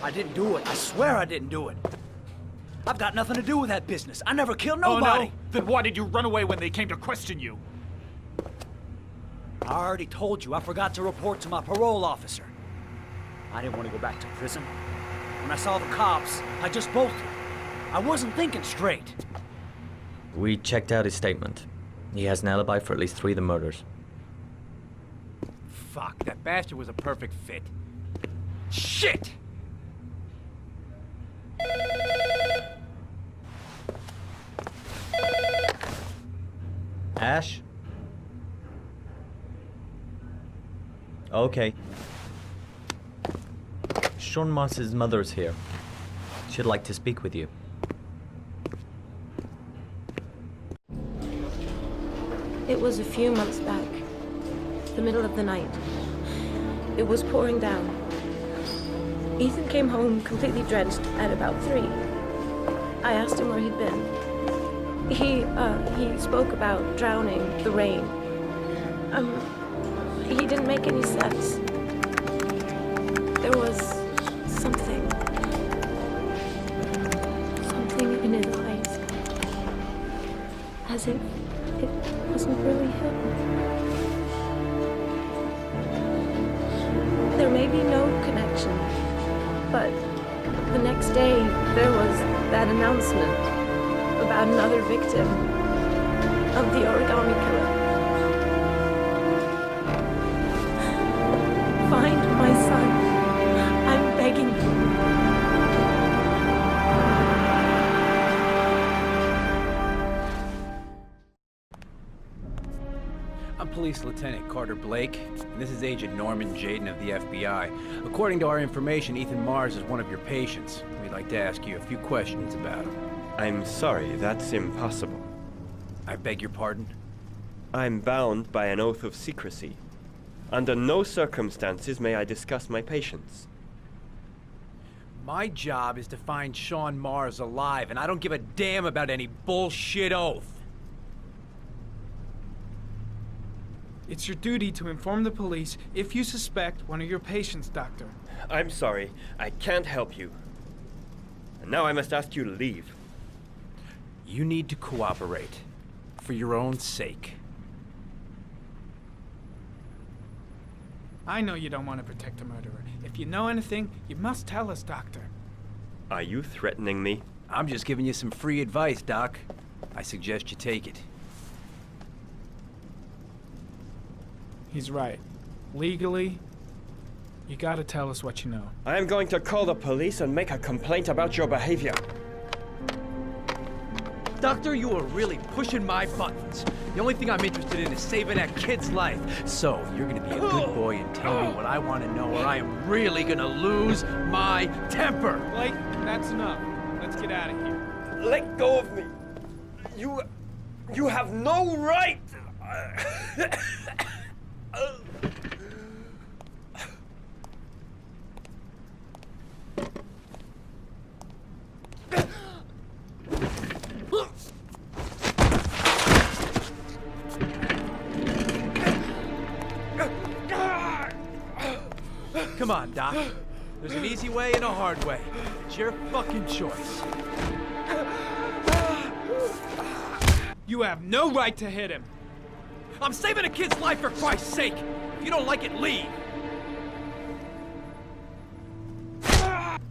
I didn't do it. I swear I didn't do it. I've got nothing to do with that business. I never killed nobody. Oh, no? Then why did you run away when they came to question you? I already told you I forgot to report to my parole officer. I didn't want to go back to prison. When I saw the cops, I just bolted. I wasn't thinking straight. We checked out his statement. He has an alibi for at least 3 of the murders. Fuck, that bastard was a perfect fit. Shit! Ash? Okay. Sean Mars's mother's here. She'd like to speak with you. It was a few months back, the middle of the night. It was pouring down. Ethan came home completely drenched at about 3. I asked him where he'd been. He spoke about drowning, the rain. He didn't make any sense. There was something in his eyes. As if it wasn't really him. There may be no connection, but the next day there was that announcement about another victim of the origami killer. Find my son. I'm begging you. I'm Police Lieutenant Carter Blake, and this is Agent Norman Jaden of the FBI. According to our information, Ethan Mars is one of your patients. We'd like to ask you a few questions about him. I'm sorry, that's impossible. I beg your pardon? I'm bound by an oath of secrecy. Under no circumstances may I discuss my patients. My job is to find Sean Mars alive, and I don't give a damn about any bullshit oath. It's your duty to inform the police if you suspect one of your patients, Doctor. I'm sorry, I can't help you. And now I must ask you to leave. You need to cooperate, for your own sake. I know you don't want to protect a murderer. If you know anything, you must tell us, Doctor. Are you threatening me? I'm just giving you some free advice, Doc. I suggest you take it. He's right. Legally, you gotta tell us what you know. I am going to call the police and make a complaint about your behavior. Doctor, you are really pushing my buttons. The only thing I'm interested in is saving that kid's life. So, you're gonna be a good boy and tell me what I want to know, or I am really gonna lose my temper. Blake, that's enough. Let's get out of here. Let go of me. You have no right. Come on, Doc. There's an easy way and a hard way. It's your fucking choice. You have no right to hit him. I'm saving a kid's life for Christ's sake. If you don't like it, leave.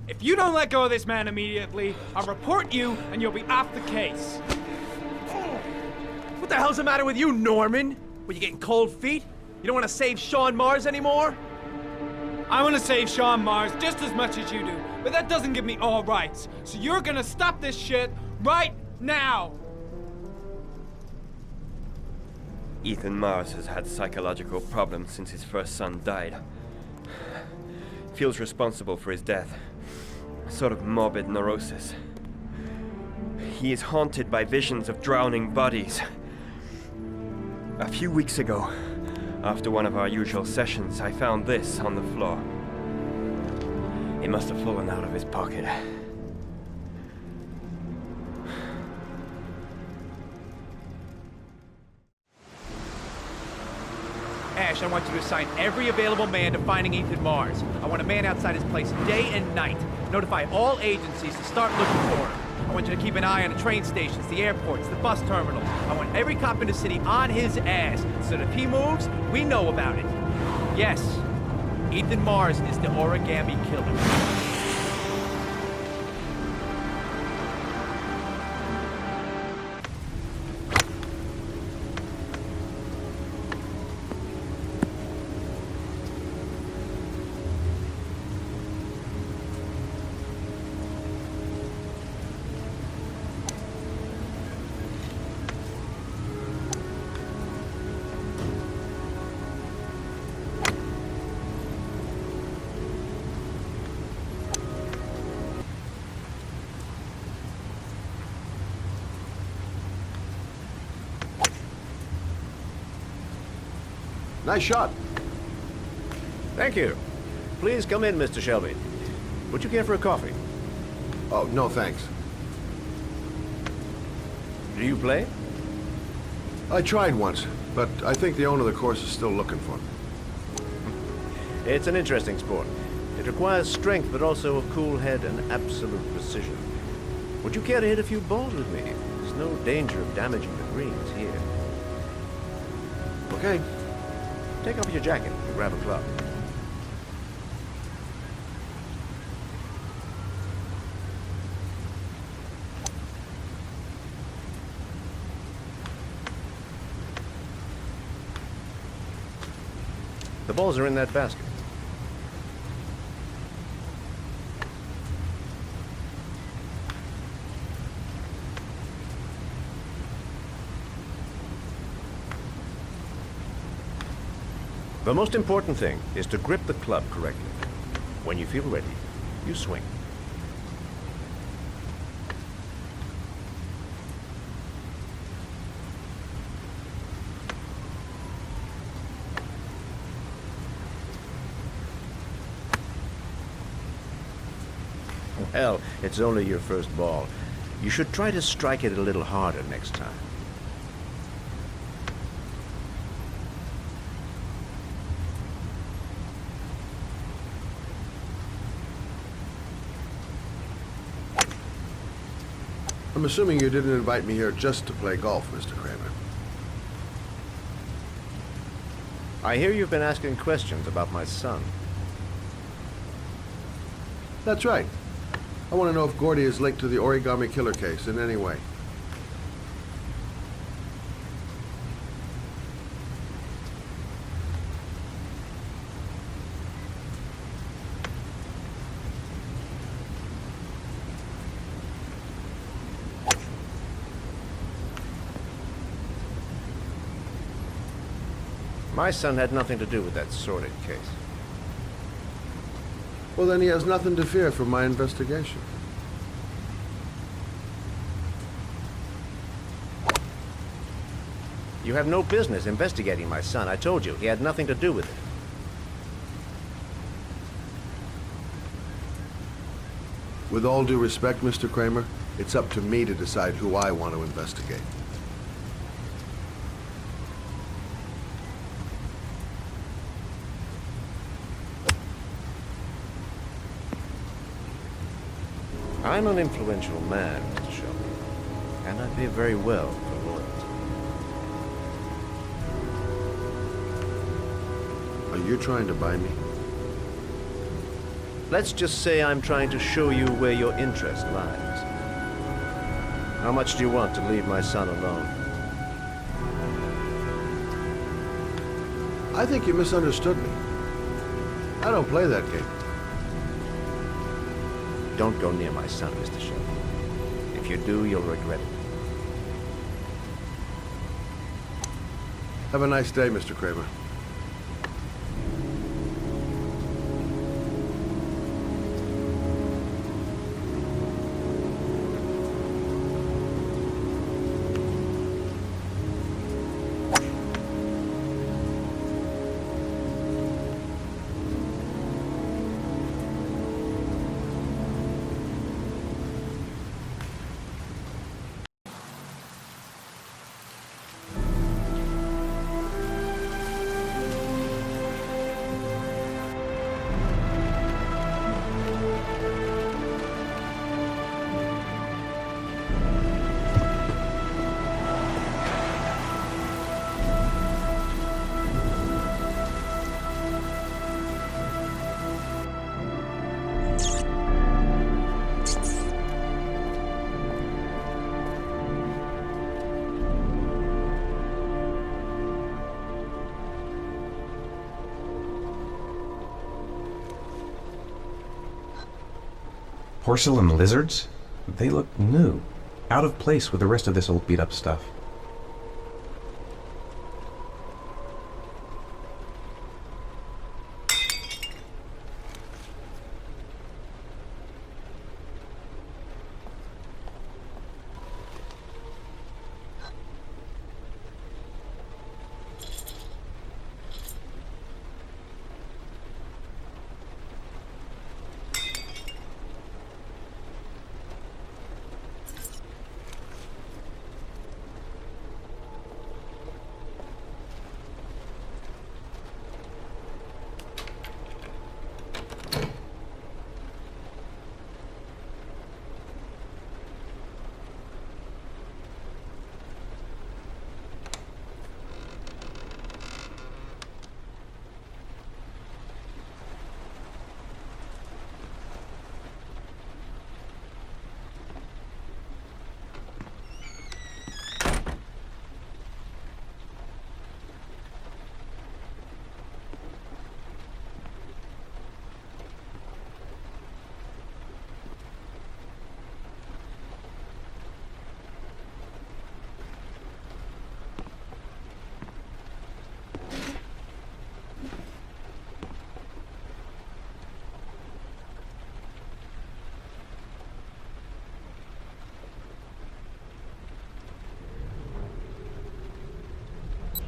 If you don't let go of this man immediately, I'll report you and you'll be off the case. What the hell's the matter with you, Norman? Were you getting cold feet? You don't want to save Sean Mars anymore? I want to save Sean Mars just as much as you do, but that doesn't give me all rights. So you're gonna stop this shit right now! Ethan Mars has had psychological problems since his first son died. Feels responsible for his death. A sort of morbid neurosis. He is haunted by visions of drowning bodies. A few weeks ago, after one of our usual sessions, I found this on the floor. It must have fallen out of his pocket. Ash, I want you to assign every available man to finding Ethan Mars. I want a man outside his place day and night. Notify all agencies to start looking for him. I want you to keep an eye on the train stations, the airports, the bus terminals. I want every cop in the city on his ass, so that if he moves, we know about it. Yes, Ethan Mars is the Origami Killer. Nice shot. Thank you. Please come in, Mr. Shelby. Would you care for a coffee? Oh, no thanks. Do you play? I tried once, but I think the owner of the course is still looking for me. It's an interesting sport. It requires strength, but also a cool head and absolute precision. Would you care to hit a few balls with me? There's no danger of damaging the greens here. Okay. Take off your jacket and grab a club. The balls are in that basket. The most important thing is to grip the club correctly. When you feel ready, you swing. Well, it's only your first ball. You should try to strike it a little harder next time. I'm assuming you didn't invite me here just to play golf, Mr. Kramer. I hear you've been asking questions about my son. That's right. I want to know if Gordy is linked to the Origami Killer case in any way. My son had nothing to do with that sordid case. Well, then he has nothing to fear from my investigation. You have no business investigating my son. I told you, he had nothing to do with it. With all due respect, Mr. Kramer, it's up to me to decide who I want to investigate. I'm an influential man, Mr. Shelby, and I pay very well for loyalty. Are you trying to buy me? Let's just say I'm trying to show you where your interest lies. How much do you want to leave my son alone? I think you misunderstood me. I don't play that game. Don't go near my son, Mr. Shelby. If you do, you'll regret it. Have a nice day, Mr. Kramer. Porcelain lizards? They look new. Out of place with the rest of this old beat-up stuff.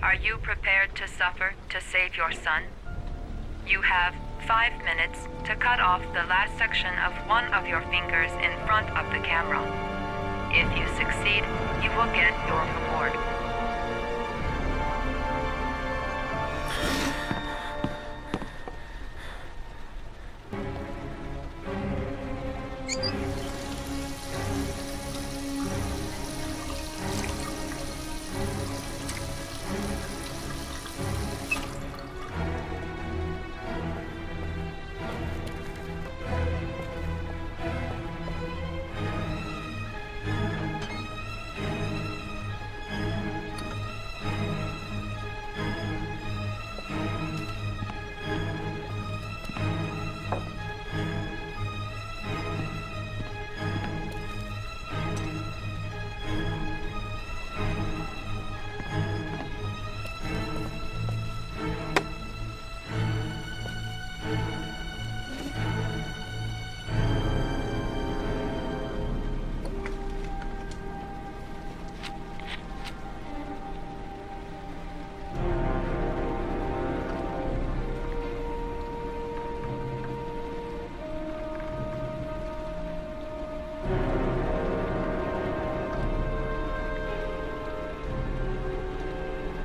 Are you prepared to suffer to save your son? You have 5 minutes to cut off the last section of one of your fingers in front of the camera. If you succeed, you will get your reward.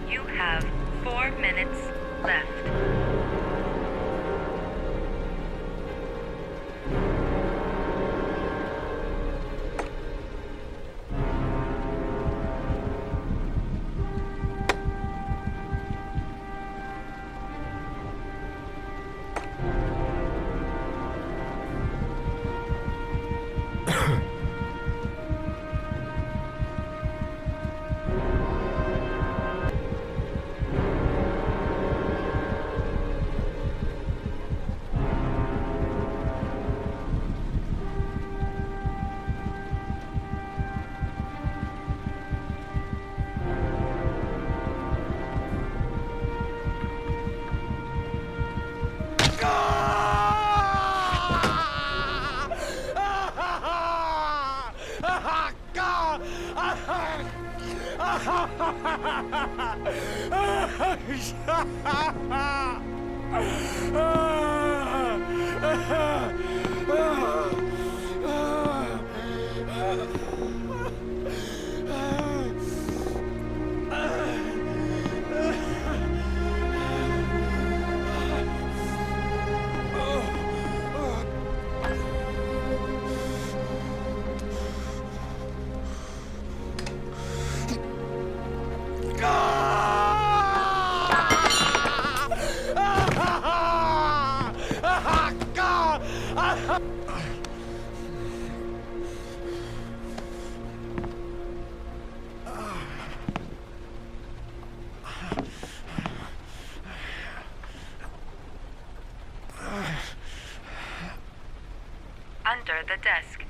You have 4 minutes left. the desk.